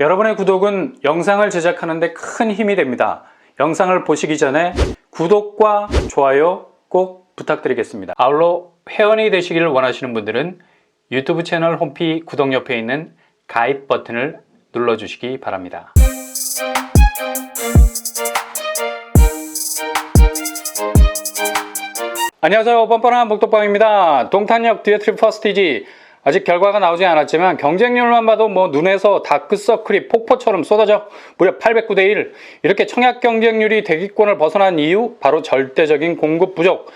여러분의 구독은 영상을 제작하는 데 큰 힘이 됩니다. 영상을 보시기 전에 구독과 좋아요 꼭 부탁드리겠습니다. 아울러 회원이 되시기를 원하시는 분들은 유튜브 채널 홈페이지 구독 옆에 있는 가입 버튼을 눌러주시기 바랍니다. 안녕하세요. 뻔뻔한 목독방입니다. 동탄역 디에트리 퍼스티지 아직 결과가 나오지 않았지만 경쟁률만 봐도 눈에서 다크서클이 폭포처럼 쏟아져 무려 809대 1 이렇게 청약 경쟁률이 대기권을 벗어난 이유 바로 절대적인 공급 부족.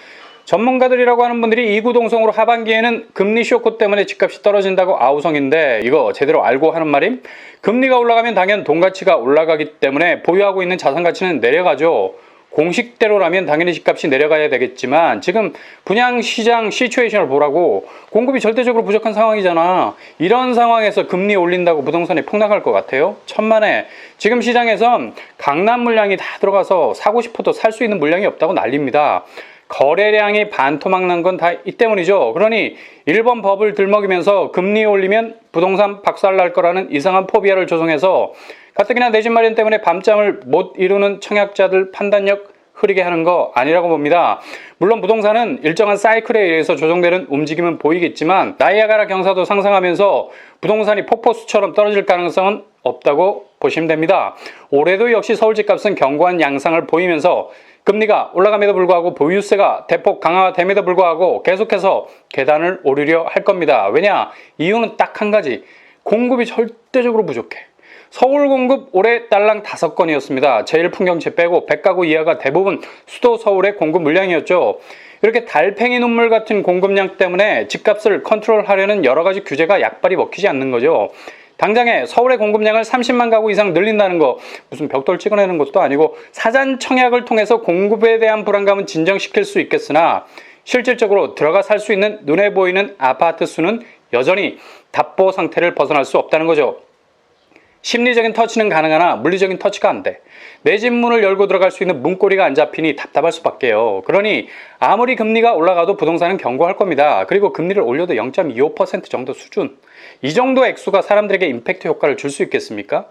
전문가들이라고 하는 분들이 이구동성으로 하반기에는 금리 쇼크 때문에 집값이 떨어진다고 아우성인데 이거 제대로 알고 하는 말임? 금리가 올라가면 당연 돈가치가 올라가기 때문에 보유하고 있는 자산가치는 내려가죠. 공식대로라면 당연히 집값이 내려가야 되겠지만 지금 분양시장 시츄에이션을 보라고 공급이 절대적으로 부족한 상황이잖아. 이런 상황에서 금리 올린다고 부동산이 폭락할 것 같아요? 천만에. 지금 시장에선 강남 물량이 다 들어가서 사고 싶어도 살 수 있는 물량이 없다고 난립니다. 거래량이 반토막 난 건 다 이 때문이죠. 그러니 일본 법을 들먹이면서 금리 올리면 부동산 박살날 거라는 이상한 포비아를 조성해서 가뜩이나 내 집 마련 때문에 밤잠을 못 이루는 청약자들 판단력 흐리게 하는 거 아니라고 봅니다. 물론 부동산은 일정한 사이클에 의해서 조정되는 움직임은 보이겠지만 나이아가라 경사도 상승하면서 부동산이 폭포수처럼 떨어질 가능성은 없다고 보시면 됩니다. 올해도 역시 서울 집값은 견고한 양상을 보이면서 금리가 올라감에도 불구하고 보유세가 대폭 강화됨에도 불구하고 계속해서 계단을 오르려 할 겁니다. 왜냐? 이유는 딱 한 가지. 공급이 절대적으로 부족해. 서울 공급 올해 딸랑 5건이었습니다. 제1풍경채 빼고 100가구 이하가 대부분 수도 서울의 공급 물량이었죠. 이렇게 달팽이 눈물 같은 공급량 때문에 집값을 컨트롤하려는 여러 가지 규제가 약발이 먹히지 않는 거죠. 당장에 서울의 공급량을 30만 가구 이상 늘린다는 거 무슨 벽돌 찍어내는 것도 아니고 사전 청약을 통해서 공급에 대한 불안감은 진정시킬 수 있겠으나 실질적으로 들어가 살 수 있는 눈에 보이는 아파트 수는 여전히 답보 상태를 벗어날 수 없다는 거죠. 심리적인 터치는 가능하나 물리적인 터치가 안 돼. 내 집 문을 열고 들어갈 수 있는 문고리가 안 잡히니 답답할 수밖에요. 그러니 아무리 금리가 올라가도 부동산은 견고할 겁니다. 그리고 금리를 올려도 0.25% 정도 수준. 이 정도 액수가 사람들에게 임팩트 효과를 줄 수 있겠습니까?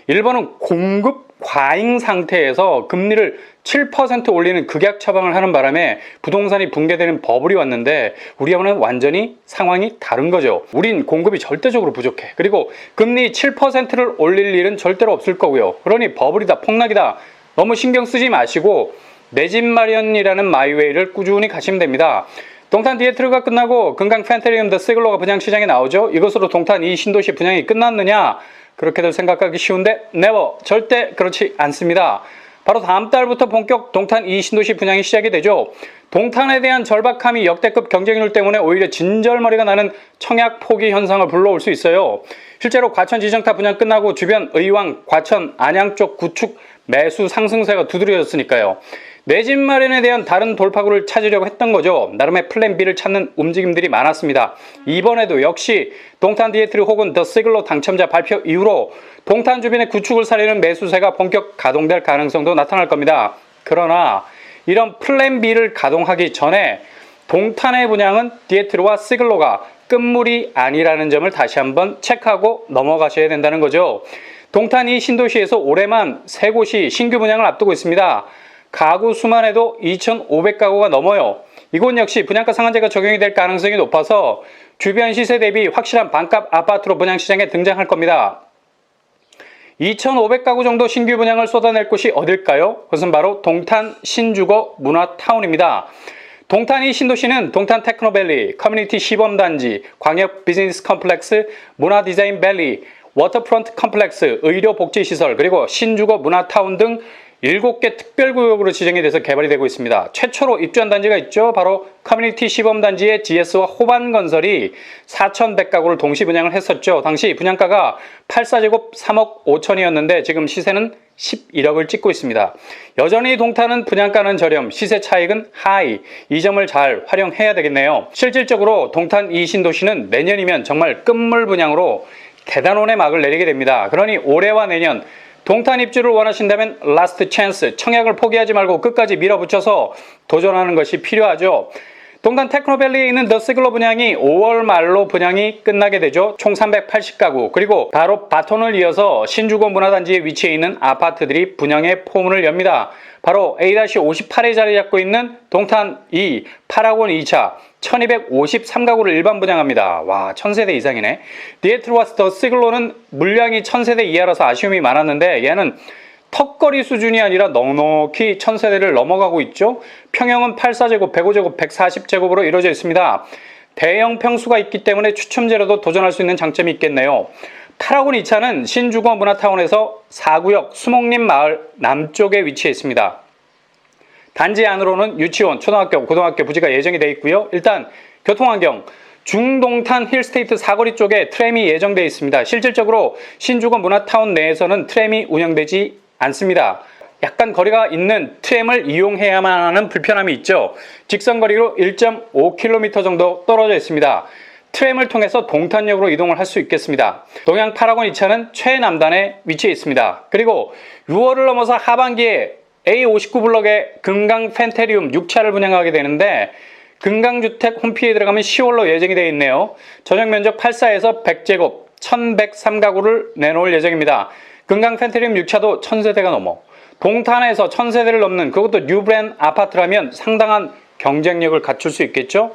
일본은 공급 과잉 상태에서 금리를 7% 올리는 극약 처방을 하는 바람에 부동산이 붕괴되는 버블이 왔는데 우리하고는 완전히 상황이 다른 거죠. 우린 공급이 절대적으로 부족해. 그리고 금리 7%를 올릴 일은 절대로 없을 거고요. 그러니 버블이다, 폭락이다. 너무 신경 쓰지 마시고 내 집 마련이라는 마이웨이를 꾸준히 가시면 됩니다. 동탄 디에트리가 끝나고 금강 펜테리움 더 시글로가 분양시장에 나오죠. 이것으로 동탄 이 신도시 분양이 끝났느냐? 그렇게들 생각하기 쉬운데 never, 절대 그렇지 않습니다. 바로 다음 달부터 본격 동탄 이 신도시 분양이 시작이 되죠. 동탄에 대한 절박함이 역대급 경쟁률 때문에 오히려 진절머리가 나는 청약 포기 현상을 불러올 수 있어요. 실제로 과천 지정타 분양 끝나고 주변 의왕, 과천, 안양 쪽 구축 매수 상승세가 두드려졌으니까요. 내 집 마련에 대한 다른 돌파구를 찾으려고 했던 거죠. 나름의 플랜 B를 찾는 움직임들이 많았습니다. 이번에도 역시 동탄 디에트리 혹은 더 시글로 당첨자 발표 이후로 동탄 주변의 구축을 살리는 매수세가 본격 가동될 가능성도 나타날 겁니다. 그러나 이런 플랜 B를 가동하기 전에 동탄의 분양은 디에트리와 시글로가 끝물이 아니라는 점을 다시 한번 체크하고 넘어가셔야 된다는 거죠. 동탄 이 신도시에서 올해만 3곳이 신규 분양을 앞두고 있습니다. 가구 수만 해도 2,500가구가 넘어요. 이곳 역시 분양가 상한제가 적용이 될 가능성이 높아서 주변 시세 대비 확실한 반값 아파트로 분양시장에 등장할 겁니다. 2,500가구 정도 신규 분양을 쏟아낼 곳이 어딜까요? 그것은 바로 동탄 신주거 문화타운입니다. 동탄 이 신도시는 동탄 테크노밸리, 커뮤니티 시범단지, 광역 비즈니스 컴플렉스, 문화디자인밸리, 워터프론트 컴플렉스, 의료복지시설, 그리고 신주거 문화타운 등 7개 특별구역으로 지정이 돼서 개발이 되고 있습니다. 최초로 입주한 단지가 있죠. 바로 커뮤니티 시범단지의 GS와 호반건설이 4,100가구를 동시 분양을 했었죠. 당시 분양가가 8사제곱 3억 5천이었는데 지금 시세는 11억을 찍고 있습니다. 여전히 동탄은 분양가는 저렴, 시세 차익은 하이. 이 점을 잘 활용해야 되겠네요. 실질적으로 동탄 이 신도시는 내년이면 정말 끝물 분양으로 대단원의 막을 내리게 됩니다. 그러니 올해와 내년 동탄 입주를 원하신다면 라스트 찬스, 청약을 포기하지 말고 끝까지 밀어붙여서 도전하는 것이 필요하죠. 동탄 테크노밸리에 있는 더 시글러 분양이 5월 말로 분양이 끝나게 되죠. 총 380가구. 그리고 바로 바톤을 이어서 신주거 문화단지에 위치해 있는 아파트들이 분양의 포문을 엽니다. 바로 A-58에 자리 잡고 있는 동탄 2 파라곤 2차 1253가구를 일반 분양합니다. 와, 1000세대 이상이네. 디에트로와스 더 시글러는 물량이 1000세대 이하라서 아쉬움이 많았는데 얘는 턱걸이 수준이 아니라 넉넉히 1000세대를 넘어가고 있죠. 평형은 84제곱, 105제곱, 140제곱으로 이루어져 있습니다. 대형 평수가 있기 때문에 추첨제로도 도전할 수 있는 장점이 있겠네요. 파라곤 2차는 신주거 문화타운에서 4구역 수목림 마을 남쪽에 위치해 있습니다. 단지 안으로는 유치원, 초등학교, 고등학교 부지가 예정이 되어 있고요. 일단 교통환경, 중동탄 힐스테이트 사거리 쪽에 트램이 예정되어 있습니다. 실질적으로 신주거 문화타운 내에서는 트램이 운영되지 않습니다. 약간 거리가 있는 트램을 이용해야만 하는 불편함이 있죠. 직선거리로 1.5km 정도 떨어져 있습니다. 트램을 통해서 동탄역으로 이동을 할 수 있겠습니다. 동양 파라곤 2차는 최남단에 위치해 있습니다. 그리고 6월을 넘어서 하반기에 A59블럭의 금강 펜테리움 6차를 분양하게 되는데 금강주택 홈피에 들어가면 10월로 예정이 되어 있네요. 전용 면적 84에서 100제곱 1103가구를 내놓을 예정입니다. 금강 펜테리움 6차도 1000세대가 넘어 동탄에서 1000세대를 넘는 그것도 뉴브랜 아파트라면 상당한 경쟁력을 갖출 수 있겠죠.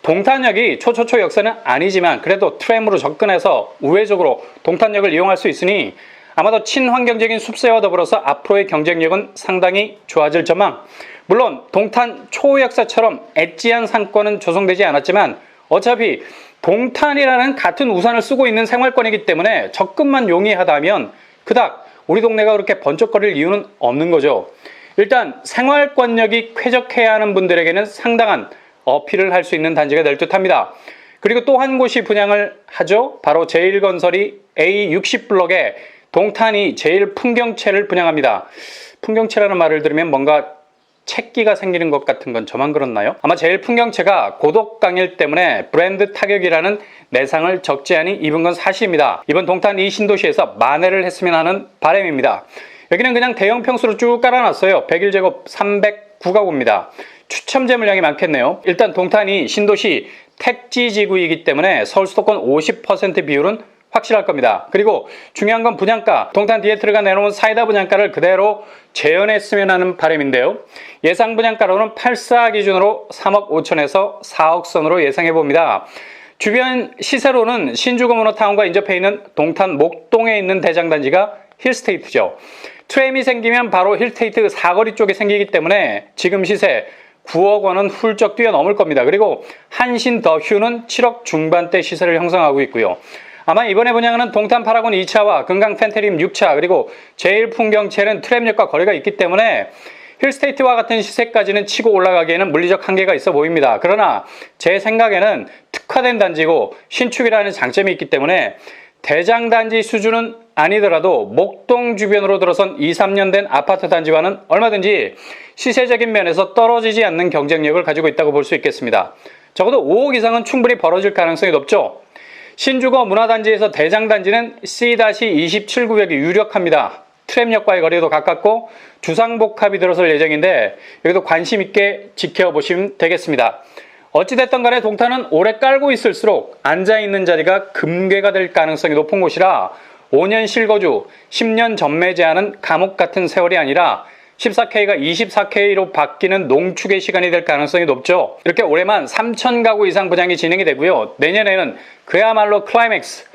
동탄역이 초초초 역세는 아니지만 그래도 트램으로 접근해서 우회적으로 동탄역을 이용할 수 있으니 아마도 친환경적인 숲세와 더불어서 앞으로의 경쟁력은 상당히 좋아질 전망. 물론 동탄 초역사처럼 엣지한 상권은 조성되지 않았지만 어차피 동탄이라는 같은 우산을 쓰고 있는 생활권이기 때문에 접근만 용이하다면 그닥 우리 동네가 그렇게 번쩍거릴 이유는 없는 거죠. 일단 생활권력이 쾌적해야 하는 분들에게는 상당한 어필을 할 수 있는 단지가 될 듯합니다. 그리고 또 한 곳이 분양을 하죠. 바로 제1건설이 A60블럭에 동탄이 제1풍경채를 분양합니다. 풍경채라는 말을 들으면 뭔가 책기가 생기는 것 같은 건 저만 그렇나요? 아마 제1풍경채가 고독강일 때문에 브랜드 타격이라는 내상을 적지 않이 입은 건 사실입니다. 이번 동탄 이 신도시에서 만회를 했으면 하는 바람입니다. 여기는 그냥 대형 평수로 쭉 깔아놨어요. 101제곱 309가구입니다. 추첨제 물량이 많겠네요. 일단 동탄이 신도시 택지지구이기 때문에 서울 수도권 50% 비율은 확실할 겁니다. 그리고 중요한 건 분양가. 동탄 디에트르가 내놓은 사이다 분양가를 그대로 재현했으면 하는 바람인데요. 예상 분양가로는 84 기준으로 3억 5천에서 4억 선으로 예상해 봅니다. 주변 시세로는 신주거 문화타운과 인접해 있는 동탄 목동에 있는 대장단지가 힐스테이트죠. 트램이 생기면 바로 힐스테이트 사거리 쪽에 생기기 때문에 지금 시세 9억 원은 훌쩍 뛰어넘을 겁니다. 그리고 한신 더 휴는 7억 중반대 시세를 형성하고 있고요. 아마 이번에 분양하는 동탄 파라곤 2차와 금강 펜테리움 6차 그리고 제1풍경채는 트램역과 거리가 있기 때문에 힐스테이트와 같은 시세까지는 치고 올라가기에는 물리적 한계가 있어 보입니다. 그러나 제 생각에는 특화된 단지고 신축이라는 장점이 있기 때문에 대장단지 수준은 아니더라도 목동 주변으로 들어선 2, 3년 된 아파트 단지와는 얼마든지 시세적인 면에서 떨어지지 않는 경쟁력을 가지고 있다고 볼 수 있겠습니다. 적어도 5억 이상은 충분히 벌어질 가능성이 높죠. 신주거 문화단지에서 대장단지는 C-27구역이 유력합니다. 트램역과의 거리도 가깝고 주상복합이 들어설 예정인데 여기도 관심 있게 지켜보시면 되겠습니다. 어찌됐든 간에 동탄은 오래 깔고 있을수록 앉아있는 자리가 금괴가 될 가능성이 높은 곳이라 5년 실거주, 10년 전매 제한은 감옥 같은 세월이 아니라 14K가 24K로 바뀌는 농축의 시간이 될 가능성이 높죠. 이렇게 올해만 3,000가구 이상 분양이 진행이 되고요. 내년에는 그야말로 클라이맥스,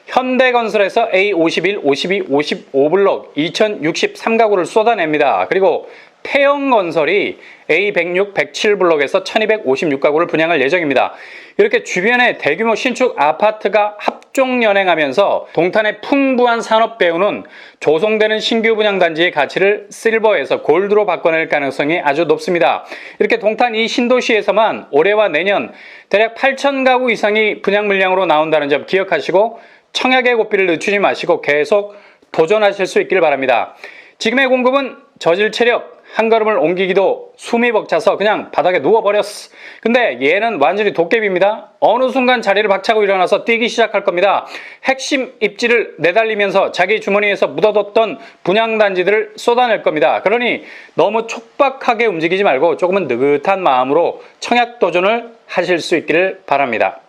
현대건설에서 A51, 52, 55블럭 2063가구를 쏟아냅니다. 그리고 태영건설이 A106, 107블럭에서 1256가구를 분양할 예정입니다. 이렇게 주변에 대규모 신축 아파트가 합종연행하면서 동탄의 풍부한 산업 배후는 조성되는 신규 분양단지의 가치를 실버에서 골드로 바꿔낼 가능성이 아주 높습니다. 이렇게 동탄 이 신도시에서만 올해와 내년 대략 8,000가구 이상이 분양 물량으로 나온다는 점 기억하시고 청약의 고삐를 늦추지 마시고 계속 도전하실 수 있길 바랍니다. 지금의 공급은 저질 체력, 한 걸음을 옮기기도 숨이 벅차서 그냥 바닥에 누워버렸어. 근데 얘는 완전히 도깨비입니다. 어느 순간 자리를 박차고 일어나서 뛰기 시작할 겁니다. 핵심 입지를 내달리면서 자기 주머니에서 묻어뒀던 분향단지들을 쏟아낼 겁니다. 그러니 너무 촉박하게 움직이지 말고 조금은 느긋한 마음으로 청약 도전을 하실 수 있기를 바랍니다.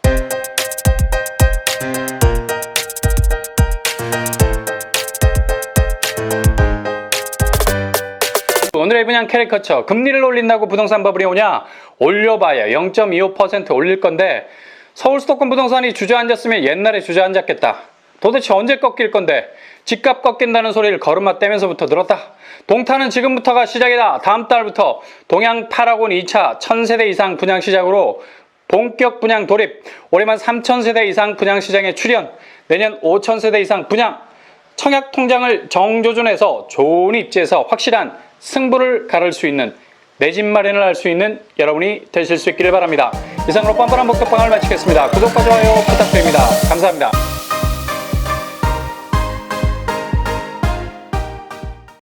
오늘의 분양 캐리커처. 금리를 올린다고 부동산 버블이 오냐? 올려봐야 0.25% 올릴 건데 서울 수도권 부동산이 주저앉았으면 옛날에 주저앉았겠다. 도대체 언제 꺾일 건데 집값 꺾인다는 소리를 걸음마 떼면서부터 들었다. 동탄은 지금부터가 시작이다. 다음 달부터 동양 8학원 2차 1000세대 이상 분양 시작으로 본격 분양 돌입. 올해만 3000세대 이상 분양 시장에 출현. 내년 5000세대 이상 분양. 청약 통장을 정조준해서 좋은 입지에서 확실한 승부를 가를 수 있는, 내 집 마련을 할 수 있는 여러분이 되실 수 있기를 바랍니다. 이상으로 뻔뻔한 목격방을 마치겠습니다. 구독과 좋아요 부탁드립니다. 감사합니다.